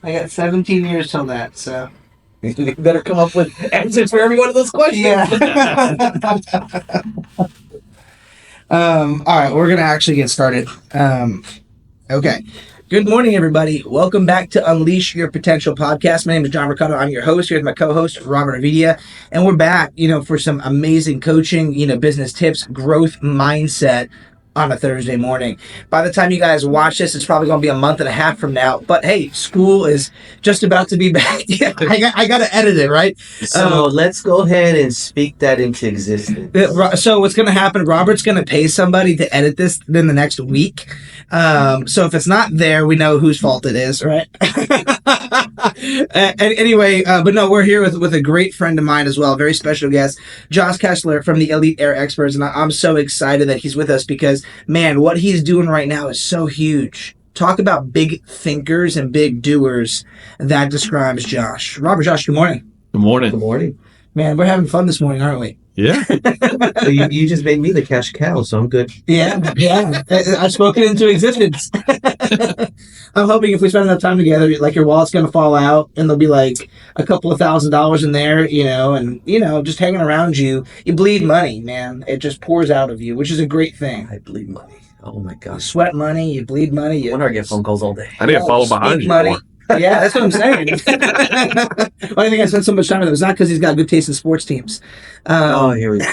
I got 17 years till that, so. You better come up with answers for every one of those questions. Yeah. All right, we're going to actually get started. Okay. Good morning, everybody. Welcome back to Unleash Your Potential podcast. My name is John Brucato. I'm your host. Here's my co-host, Robert Avitia. And we're back, for some amazing coaching, business tips, growth mindset on a Thursday morning. By the time you guys watch this, it's probably going to be a month and a half from now. But hey, school is just about to be back. Yeah, I got to edit it, right? So let's go ahead and speak that into existence. So what's going to happen, Robert's going to pay somebody to edit this in the next week. So if it's not there, we know whose fault it is, right? Anyway, but no, we're here with a great friend of mine as well, a very special guest, Josh Kestler from the Elite Air Experts. And I'm so excited that he's with us because, man, what he's doing right now is so huge. Talk about big thinkers and big doers. That describes Josh. Robert, Josh, good morning. Good morning. Good morning. Man, we're having fun this morning, aren't we? Yeah. You just made me the cash cow, so I'm good. Yeah. I've spoken into existence. I'm hoping if we spend enough time together, like your wallet's going to fall out and there'll be like a couple of $1,000s in there, and, just hanging around you. You bleed money, man. It just pours out of you, which is a great thing. I bleed money. Oh my You gosh. sweat money, you bleed money. I wonder I get phone calls all day. I need to follow behind you money. more. Yeah, that's what I'm saying. Why do you think I spent so much time with him? It's not because he's got good taste in sports teams. Here we go.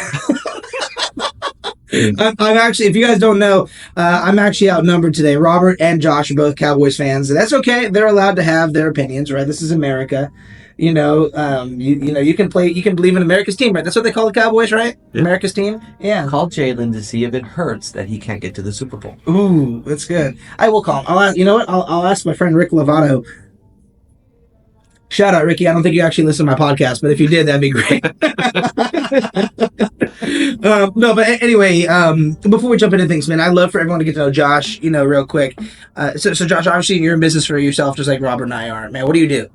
I'm actually, if you guys don't know, I'm actually outnumbered today. Robert and Josh are both Cowboys fans. That's okay. They're allowed to have their opinions, right? This is America. You can believe in America's team, right? That's what they call the Cowboys, right? Yeah. America's team. Yeah. Call Jalen to see if it hurts that he can't get to the Super Bowl. Ooh, that's good. I will call him. I'll ask my friend Rick Lovato. Shout out, Ricky. I don't think you actually listen to my podcast, but if you did, that'd be great. No, but anyway, before we jump into things, man, I'd love for everyone to get to know Josh, real quick. So Josh, obviously you're in business for yourself, just like Robert and I are. Man, what do you do?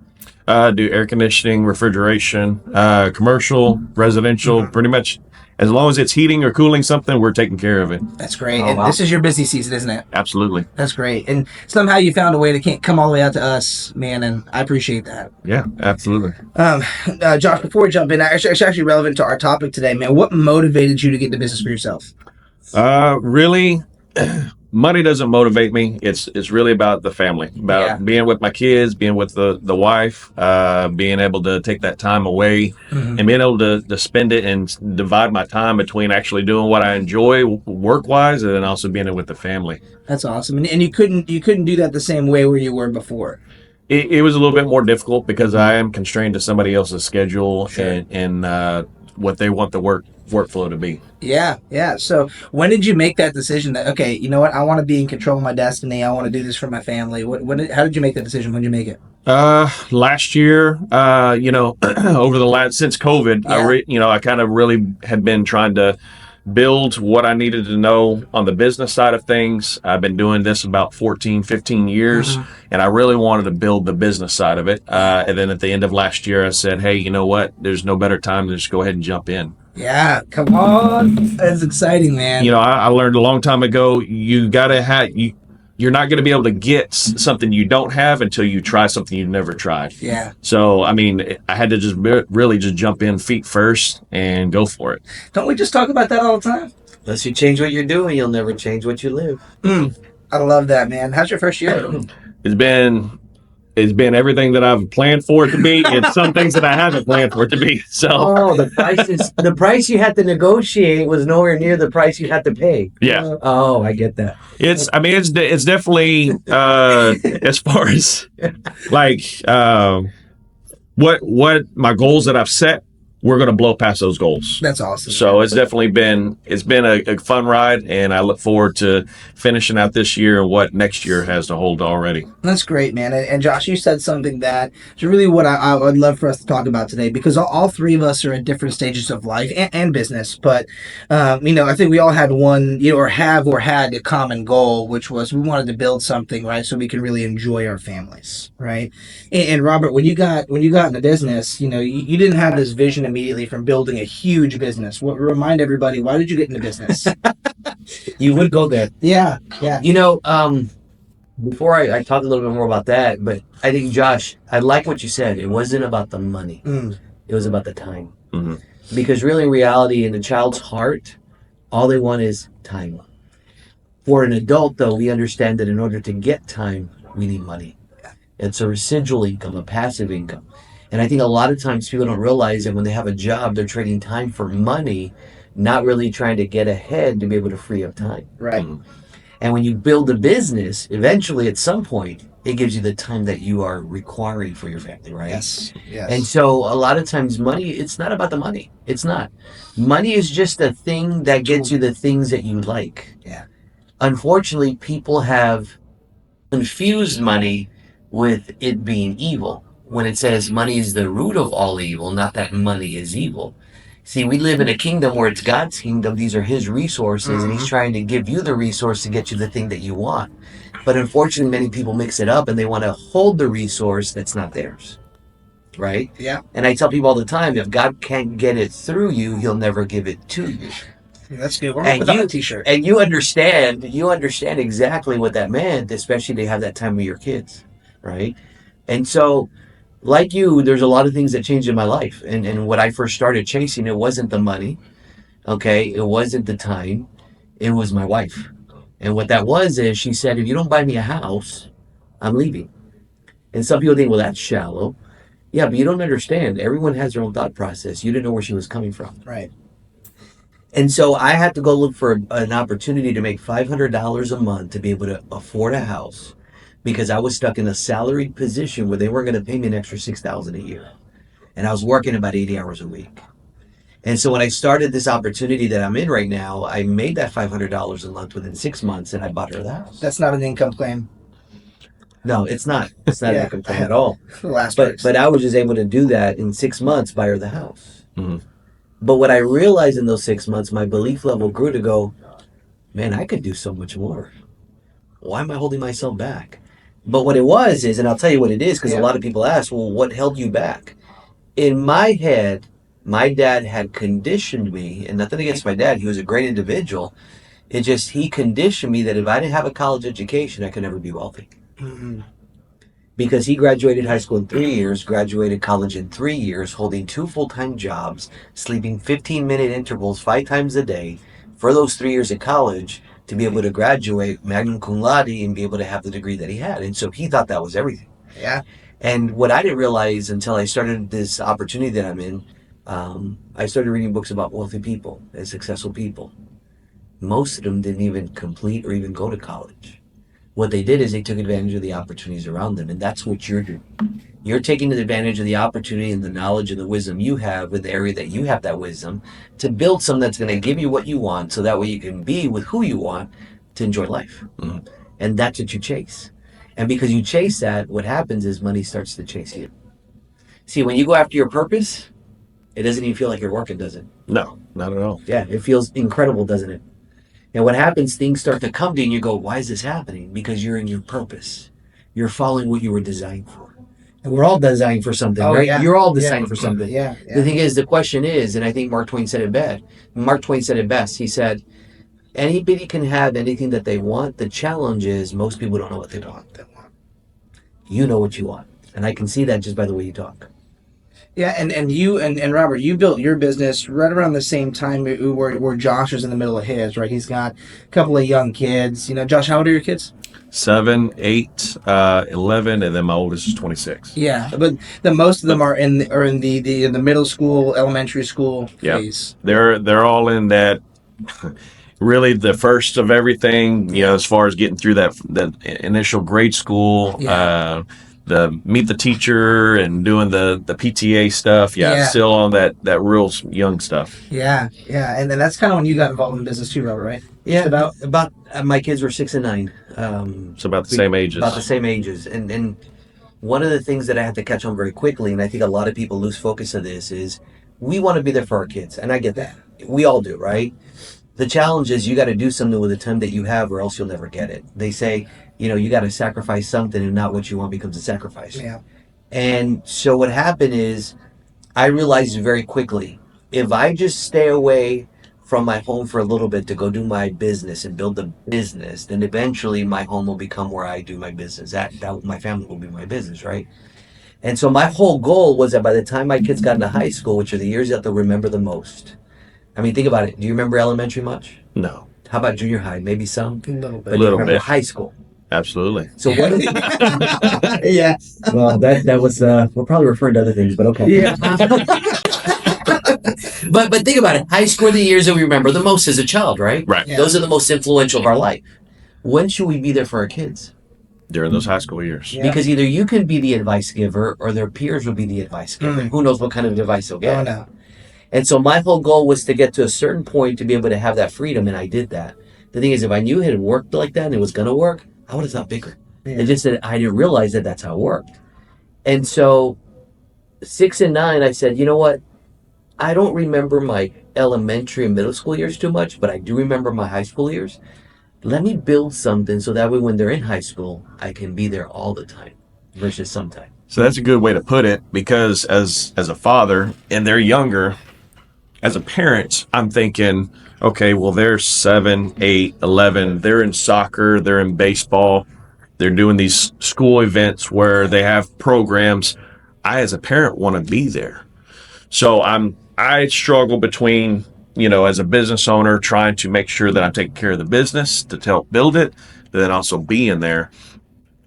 Do air conditioning, refrigeration, commercial, residential, pretty much. As long as it's heating or cooling something, we're taking care of it. That's great. Oh, And wow. this is your busy season, isn't it? Absolutely. That's great. And somehow you found a way to come all the way out to us, man, and I appreciate that. Yeah, absolutely. Josh, before we jump in, it's actually relevant to our topic today, man. What motivated you to get into business for yourself? Really, money doesn't motivate me. It's really about the family, about being with my kids, being with the wife, being able to take that time away and being able to spend it and divide my time between actually doing what I enjoy work-wise and then also being with the family. That's awesome. And you couldn't do that the same way where you were before. It was a little bit more difficult because I am constrained to somebody else's schedule and what they want the workflow to be. Yeah. So when did you make that decision that, okay, you know what, I want to be in control of my destiny. I want to do this for my family. How did you make that decision? When did you make it? Last year, over since COVID, I kind of really had been trying to build what I needed to know on the business side of things. I've been doing this about 14, 15 years, and I really wanted to build the business side of it. And then at the end of last year, I said, hey, you know what? There's no better time than just go ahead and jump in. Yeah, come on. That's exciting, man. I learned a long time ago, you're not going to be able to get something you don't have until you try something you've never tried. Yeah. So, I had to just really just jump in feet first and go for it. Don't we just talk about that all the time? Unless you change what you're doing, you'll never change what you live. I love that, man. How's your first year? It's been everything that I've planned for it to be and some things that I haven't planned for it to be. So, the price you had to negotiate was nowhere near the price you had to pay. Yeah. Oh, I get that. It's definitely, as far as what my goals that I've set, we're going to blow past those goals. That's awesome. So it's definitely been a fun ride, and I look forward to finishing out this year and what next year has to hold already. That's great, man. And Josh, you said something that is really what I would love for us to talk about today, because all three of us are at different stages of life and business. But, I think we all had one, had a common goal, which was we wanted to build something, right, so we can really enjoy our families, right? And Robert, when you got into business, you didn't have this vision immediately from building a huge business. Remind everybody, why did you get into business? You would go there. Yeah. before I talk a little bit more about that, but I think, Josh, I like what you said. It wasn't about the money. It was about the time. Mm-hmm. Because really, in reality, in a child's heart, all they want is time. For an adult, though, we understand that in order to get time, we need money. It's a residual income, a passive income. And I think a lot of times people don't realize that when they have a job, they're trading time for money, not really trying to get ahead to be able to free up time. Right. Mm-hmm. And when you build a business, eventually at some point, it gives you the time that you are requiring for your family, right? Yes. Yes. And so a lot of times money, it's not about the money. It's not. Money is just a thing that gets you the things that you like. Yeah. Unfortunately, people have confused money with it being evil. When it says money is the root of all evil, not that money is evil. See, we live in a kingdom where it's God's kingdom. These are His resources, and He's trying to give you the resource to get you the thing that you want. But unfortunately, many people mix it up and they want to hold the resource that's not theirs. Right? Yeah. And I tell people all the time, if God can't get it through you, He'll never give it to you. That's good. We're gonna put that on a t-shirt. And you understand exactly what that meant, especially to have that time with your kids, right? And so, like you, there's a lot of things that changed in my life. And when I first started chasing, it wasn't the money, okay? It wasn't the time. It was my wife. And what that was is she said, if you don't buy me a house, I'm leaving. And some people think, well, that's shallow. Yeah, but you don't understand. Everyone has their own thought process. You didn't know where she was coming from. Right. And so I had to go look for an opportunity to make $500 a month to be able to afford a house because I was stuck in a salaried position where they weren't going to pay me an extra $6,000 a year. And I was working about 80 hours a week. And so when I started this opportunity that I'm in right now, I made that $500 a month within 6 months and I bought her the house. That's not an income claim. No, it's not. It's not Yeah. an income claim at all. The last But I was just able to do that in 6 months, buy her the house. Mm-hmm. But what I realized in those 6 months, my belief level grew to go, man, I could do so much more. Why am I holding myself back? But what it was is, and I'll tell you what it is, because a lot of people ask, well, what held you back? In my head, my dad had conditioned me, and nothing against my dad, he was a great individual. It just, he conditioned me that if I didn't have a college education, I could never be wealthy. Mm-hmm. Because he graduated high school in 3 years, graduated college in 3 years, holding 2 full-time jobs, sleeping 15-minute intervals 5 times a day for those 3 years at college to be able to graduate magna cum laude and be able to have the degree that he had. And so he thought that was everything. Yeah. And what I didn't realize until I started this opportunity that I'm in, I started reading books about wealthy people and successful people. Most of them didn't even complete or even go to college. What they did is they took advantage of the opportunities around them, and that's what you're doing. You're taking advantage of the opportunity and the knowledge and the wisdom you have in the area that you have that wisdom to build something that's going to give you what you want so that way you can be with who you want to enjoy life. Mm-hmm. And that's what you chase. And because you chase that, what happens is money starts to chase you. See, when you go after your purpose, it doesn't even feel like you're working, does it? No, not at all. Yeah, it feels incredible, doesn't it? And what happens, things start to come to you and you go, why is this happening? Because you're in your purpose. You're following what you were designed for. And we're all designed for something, right? Yeah. You're all designed for something. Yeah. The thing is, the question is, and I think Mark Twain said it best. Mark Twain said it best. He said, anybody can have anything that they want. The challenge is most people don't know what they want. You know what you want. And I can see that just by the way you talk. Yeah, and you and Robert, you built your business right around the same time where Josh was in the middle of his, right? He's got a couple of young kids. You know, Josh, how old are your kids? 7, 8, 11, and then my oldest is 26. Yeah, but most of them are in the middle school, elementary school phase. They're all in that. Really, the first of everything, you know, as far as getting through that initial grade school, the meet the teacher and doing the PTA stuff. Still on that real young stuff. Yeah, and then that's kind of when you got involved in business too, Robert, right? Yeah, about my kids were 6 and 9. So about the same ages. About the same ages, and one of the things that I had to catch on very quickly, and I think a lot of people lose focus of this, is we want to be there for our kids, and I get that. We all do, right? The challenge is you got to do something with the time that you have, or else you'll never get it. They say, you know, you got to sacrifice something, and not what you want becomes a sacrifice. Yeah. And so what happened is, I realized very quickly, if I just stay away from my home for a little bit to go do my business and build the business, then eventually my home will become where I do my business. That my family will be my business, right? And so my whole goal was that by the time my kids got into high school, which are the years that they'll remember the most. I mean, think about it. Do you remember elementary much? No. How about junior high? Maybe some. A little bit. But do you remember high school? Absolutely. So what is Yeah. Well, that was we're probably referring to other things, but okay. Yeah. But think about it. High school are the years that we remember the most as a child, right? Right. Yeah. Those are the most influential of our life. When should we be there for our kids? During those high school years. Yeah. Because either you can be the advice giver or their peers will be the advice giver. Mm. Who knows what kind of advice they'll get. Oh, no. And so my whole goal was to get to a certain point to be able to have that freedom, and I did that. The thing is, if I knew it had worked like that and it was going to work, I would have thought bigger. Yeah. It's just that I didn't realize that that's how it worked. And so 6 and 9, I said, you know what? I don't remember my elementary and middle school years too much, but I do remember my high school years. Let me build something so that way when they're in high school, I can be there all the time versus sometime. So that's a good way to put it, because as a father and they're younger, as a parent, I'm thinking, okay, well, they're 7, 8, 11. They're in soccer. They're in baseball. They're doing these school events where they have programs. I, as a parent, want to be there. So I struggle between, as a business owner, trying to make sure that I'm taking care of the business to help build it, but then also being there.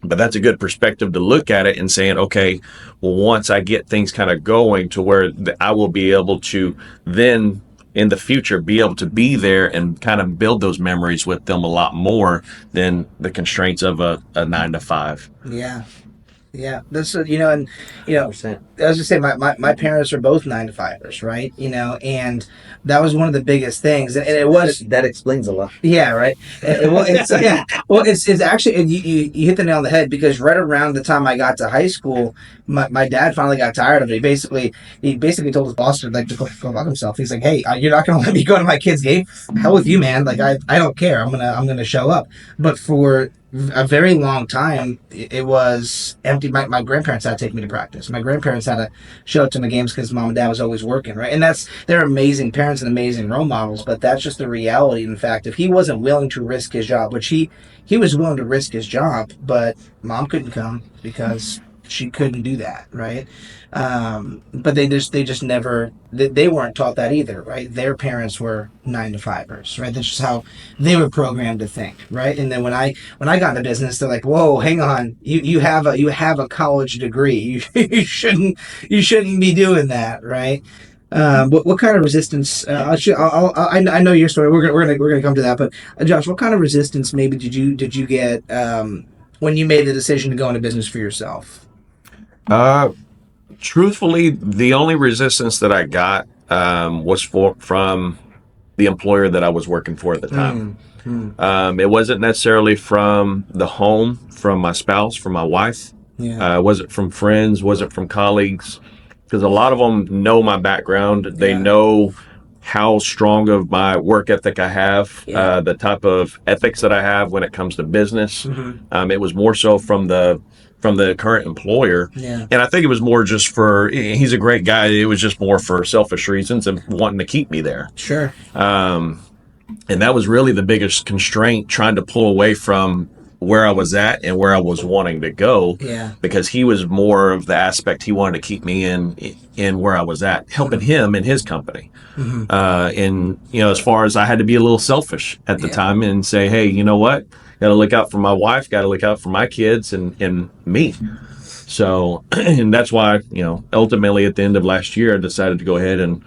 But that's a good perspective to look at it and saying, okay, well, once I get things kind of going to where I will be able to then in the future be able to be there and kind of build those memories with them a lot more than the constraints of a 9 to 5. Yeah. Yeah. That's, and, I was 100%. just saying, my parents are both 9 to 5ers, right? And that was one of the biggest things. And it was, That explains a lot. yeah, right. It's actually, and you hit the nail on the head, because right around the time I got to high school, my dad finally got tired of it. He basically told his boss to like, just go fuck himself. He's like, hey, you're not going to let me go to my kid's game? Hell with you, man. Like, I don't care. I'm going to show up. But for a very long time, it was empty. My grandparents had to take me to practice. My grandparents had to show up to my games because mom and dad was always working, right? And they're amazing parents and amazing role models, but that's just the reality. In fact, if he wasn't willing to risk his job, which he was willing to risk his job, but mom couldn't come because she couldn't do that, right? But they just never, they weren't taught that either, right? Their parents were 9 to 5ers, right? That's just how they were programmed to think, right? And then when I got into business, they're like, whoa, hang on, you have a college degree, you shouldn't be doing that, right? What kind of resistance? I know your story. We're gonna come to that, but Josh, what kind of resistance maybe did you get when you made the decision to go into business for yourself? Truthfully, the only resistance that I got was from the employer that I was working for at the time. It wasn't necessarily from the home, from my spouse, from my wife. Yeah. Wasn't from friends, wasn't from colleagues, because a lot of them know my background. They Yeah. know how strong of my work ethic I have, Yeah. the type of ethics that I have when it comes to business. Mm-hmm. It was more so from the current employer. Yeah. And I think it was more just he's a great guy. It was just more for selfish reasons and wanting to keep me there. Sure. And that was really the biggest constraint, trying to pull away from where I was at and where I was wanting to go. Yeah. Because he was more of the aspect he wanted to keep me in where I was at, helping him in his company. Mm-hmm. And, as far as I had to be a little selfish at the Yeah. time and say, hey, you know what? Got to look out for my wife, got to look out for my kids and me. So, and that's why, ultimately at the end of last year, I decided to go ahead and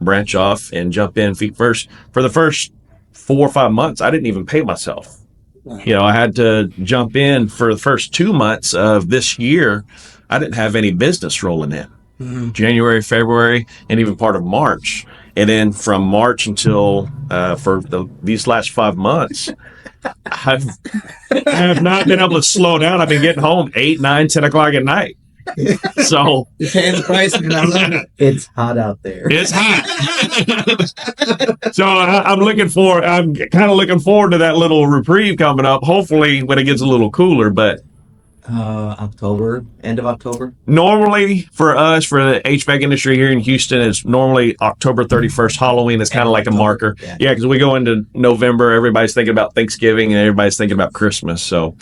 branch off and jump in feet first. For the first 4 or 5 months, I didn't even pay myself. I had to jump in for the first 2 months of this year. I didn't have any business rolling in. Mm-hmm. January, February, and even part of March. And then from March until these last 5 months, I have not been able to slow down. I've been getting home 8, 9, 10 o'clock at night. So You're paying the price, and I love it. It's hot out there. it's hot. So I'm kind of looking forward to that little reprieve coming up. Hopefully when it gets a little cooler, but October, end of October. Normally, for us, for the HVAC industry here in Houston, it's normally October 31st. Halloween is kind of like a marker. Yeah, because we go into November, everybody's thinking about Thanksgiving and everybody's thinking about Christmas. So,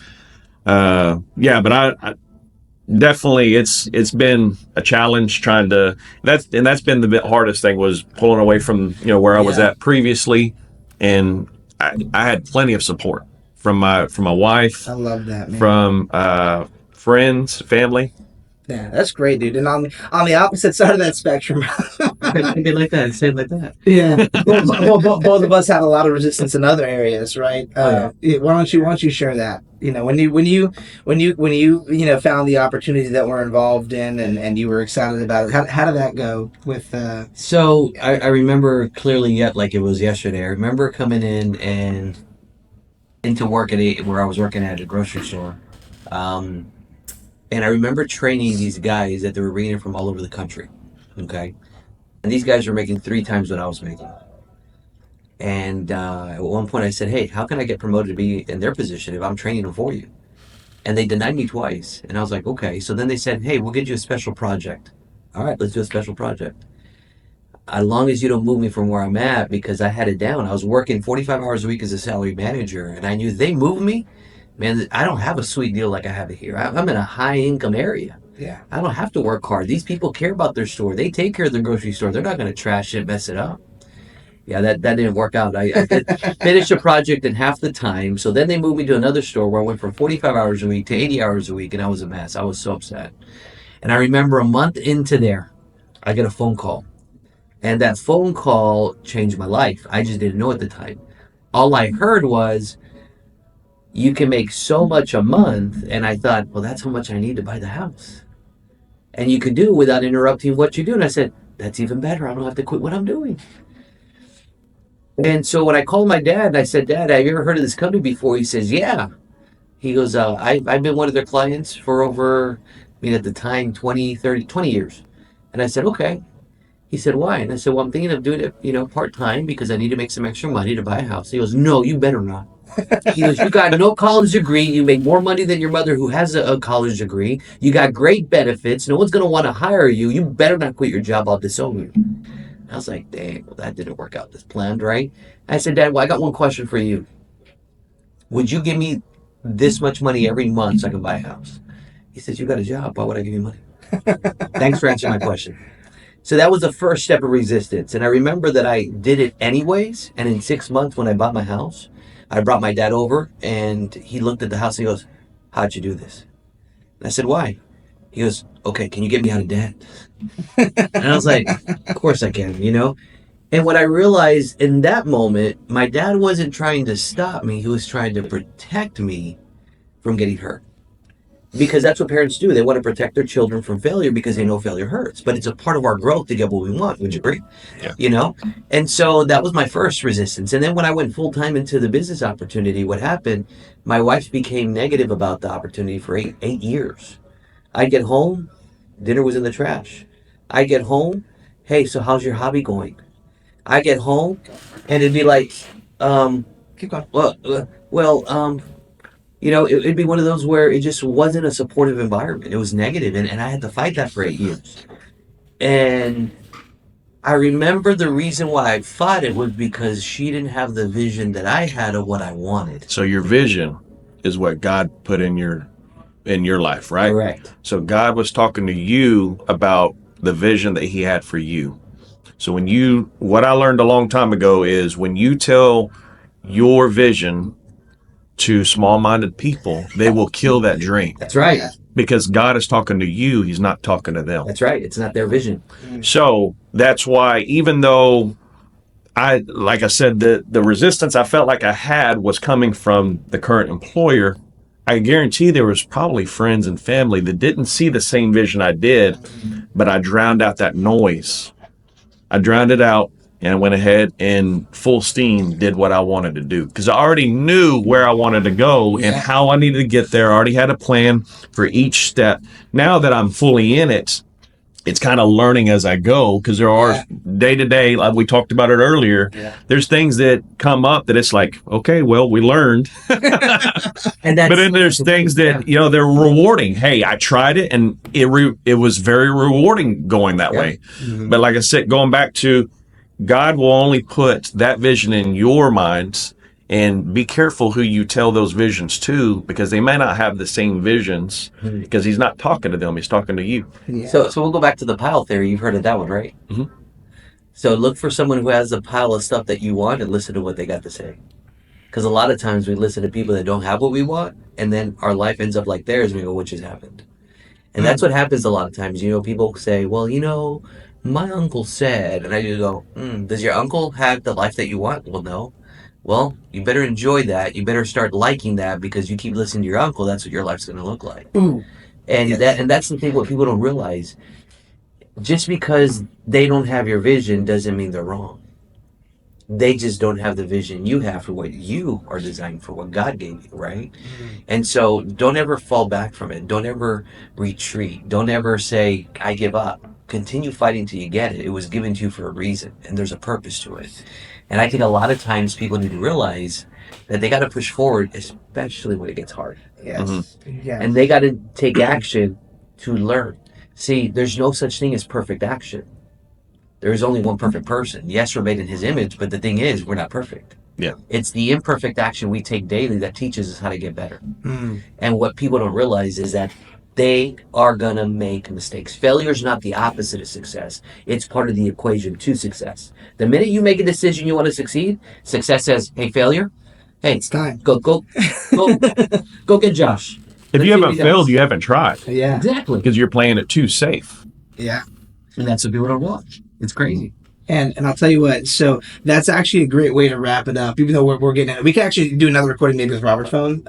yeah, but I definitely it's been a challenge trying to that's been the hardest thing was pulling away from where I was at previously, and I had plenty of support from my wife. I love that, man. From friends, family. Yeah, that's great, dude. And on the opposite side of that spectrum, Maybe like that, say it like that. yeah, both of us had a lot of resistance in other areas, right? Yeah, why don't you share that? When you found the opportunity that we're involved in, and you were excited about it. How did that go with? So I remember clearly yet like it was yesterday. I remember coming in and into work where I was working at a grocery store. And I remember training these guys that they were bringing in from all over the country. Okay. And these guys were making 3 times what I was making. And at one point I said, hey, how can I get promoted to be in their position if I'm training them for you? And they denied me twice. And I was like, okay. So then they said, hey, we'll get you a special project. All right, let's do a special project. As long as you don't move me from where I'm at, because I had it down. I was working 45 hours a week as a salary manager. And I knew if they move me, man, I don't have a sweet deal like I have it here. I'm in a high income area. Yeah. I don't have to work hard. These people care about their store. They take care of their grocery store. They're not going to trash it, mess it up. Yeah, that didn't work out. I finished a project in half the time. So then they moved me to another store where I went from 45 hours a week to 80 hours a week, and I was a mess. I was so upset. And I remember a month into there, I get a phone call. And that phone call changed my life. I just didn't know at the time. All I heard was, you can make so much a month. And I thought, well, that's how much I need to buy the house. And you could do it without interrupting what you do. And I said, that's even better. I don't have to quit what I'm doing. And so when I called my dad, and I said, Dad, have you ever heard of this company before? He says, yeah. He goes, I've been one of their clients for over, at the time, 20 years. And I said, okay. He said, why? And I said, well, I'm thinking of doing it, part-time because I need to make some extra money to buy a house. He goes, no, you better not. He goes, you got no college degree. You make more money than your mother who has a college degree. You got great benefits. No one's going to want to hire you. You better not quit your job. I'll disown you. I was like, dang, well, that didn't work out as planned, right? I said, Dad, well, I got one question for you. Would you give me this much money every month so I can buy a house? He says, you got a job. Why would I give you money? Thanks for answering my question. So that was the first step of resistance. And I remember that I did it anyways. And in 6 months when I bought my house, I brought my dad over and he looked at the house and he goes, how'd you do this? And I said, why? He goes, okay, can you get me out of debt? And I was like, of course I can, And what I realized in that moment, my dad wasn't trying to stop me. He was trying to protect me from getting hurt. Because that's what parents do. They want to protect their children from failure because they know failure hurts. But it's a part of our growth to get what we want. Would you agree? Yeah. And so that was my first resistance. And then when I went full time into the business opportunity, what happened, my wife became negative about the opportunity for eight years. I'd get home, dinner was in the trash. I get home, hey, so how's your hobby going? I get home, and it'd be like, keep going. It'd be one of those where it just wasn't a supportive environment. It was negative, and I had to fight that for 8 years. And I remember the reason why I fought it was because she didn't have the vision that I had of what I wanted. So your vision is what God put in your life, right? Correct. So God was talking to you about the vision that he had for you. So what I learned a long time ago is when you tell your vision to small-minded people, they will kill that dream. That's right. Because God is talking to you, he's not talking to them. That's right. It's not their vision. So that's why, even though like I said, the resistance I felt like I had was coming from the current employer, I guarantee there was probably friends and family that didn't see the same vision I did, but I drowned out that noise. I drowned it out. And I went ahead and full steam did what I wanted to do because I already knew where I wanted to go and how I needed to get there. I already had a plan for each step. Now that I'm fully in it, it's kind of learning as I go, because there are day to day, like we talked about it earlier. Yeah. There's things that come up that it's like, okay, well, we learned. And that's, but then there's things that, you know, they're rewarding. Hey, I tried it and it was very rewarding going that way. Mm-hmm. But like I said, going back to God will only put that vision in your minds, and be careful who you tell those visions to, because they may not have the same visions, because he's not talking to them, he's talking to you. Yeah. so we'll go back to the pile theory. You've heard of that one, right? Mm-hmm. So look for someone who has a pile of stuff that you want and listen to what they got to say. Because a lot of times we listen to people that don't have what we want, and then our life ends up like theirs, and we go, what just happened? And that's what happens a lot of times. You know, people say, well, you know, my uncle said, and I just go, does your uncle have the life that you want? Well, no. Well, you better enjoy that. You better start liking that, because you keep listening to your uncle, that's what your life's going to look like. Ooh. And that's the thing what people don't realize. Just because they don't have your vision doesn't mean they're wrong. They just don't have the vision you have for what you are designed for, what God gave you, right? Mm-hmm. And so don't ever fall back from it. Don't ever retreat. Don't ever say, I give up. Continue fighting till you get it. It was given to you for a reason, and there's a purpose to it. And I think a lot of times people need to realize that they got to push forward, especially when it gets hard. Yes. Mm-hmm. Yeah. And they got to take action to learn. See, there's no such thing as perfect action. There is only one perfect person. Yes, we're made in his image, but the thing is, we're not perfect. Yeah. It's the imperfect action we take daily that teaches us how to get better. Mm. And what people don't realize is that they are going to make mistakes. Failure is not the opposite of success. It's part of the equation to success. The minute you make a decision you want to succeed, success says, hey, failure, hey, It's time. go get Josh. If Let's you see what haven't he failed, does. you haven't tried, Yeah. Exactly. because you're playing it too safe. Yeah. And that's what people don't watch. It's crazy. And I'll tell you what, so that's actually a great way to wrap it up, even though we're getting it. We can actually do another recording maybe with Robert's phone.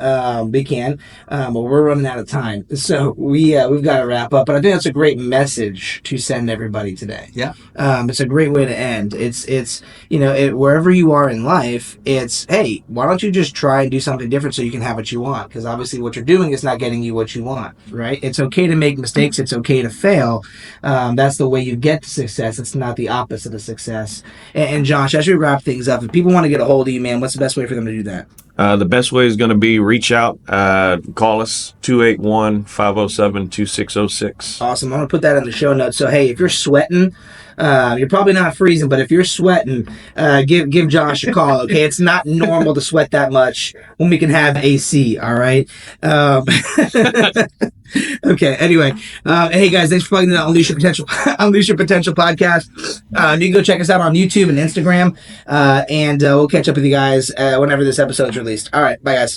We can, but we're running out of time. So we've got to wrap up. But I think that's a great message to send everybody today. Yeah. It's a great way to end. It's you know, wherever you are in life, it's, hey, why don't you just try and do something different so you can have what you want? Because obviously what you're doing is not getting you what you want, right? It's okay to make mistakes. It's okay to fail. That's the way you get to success. It's not the opposite of success. And Josh, as we wrap things up, if people want to get a hold of you, man, what's the best way for them to do that? The best way is going to be reach out, call us 281-507-2606. Awesome. I'm going to put that in the show notes. So, hey, if you're sweating, you're probably not freezing, but if you're sweating, give Josh a call, okay? It's not normal to sweat that much when we can have AC, all right? Okay, anyway. Hey, guys, thanks for plugging in Unleash Your Potential, Unleash Your Potential podcast. You can go check us out on YouTube and Instagram, and we'll catch up with you guys whenever this episode's released. All right, bye, guys.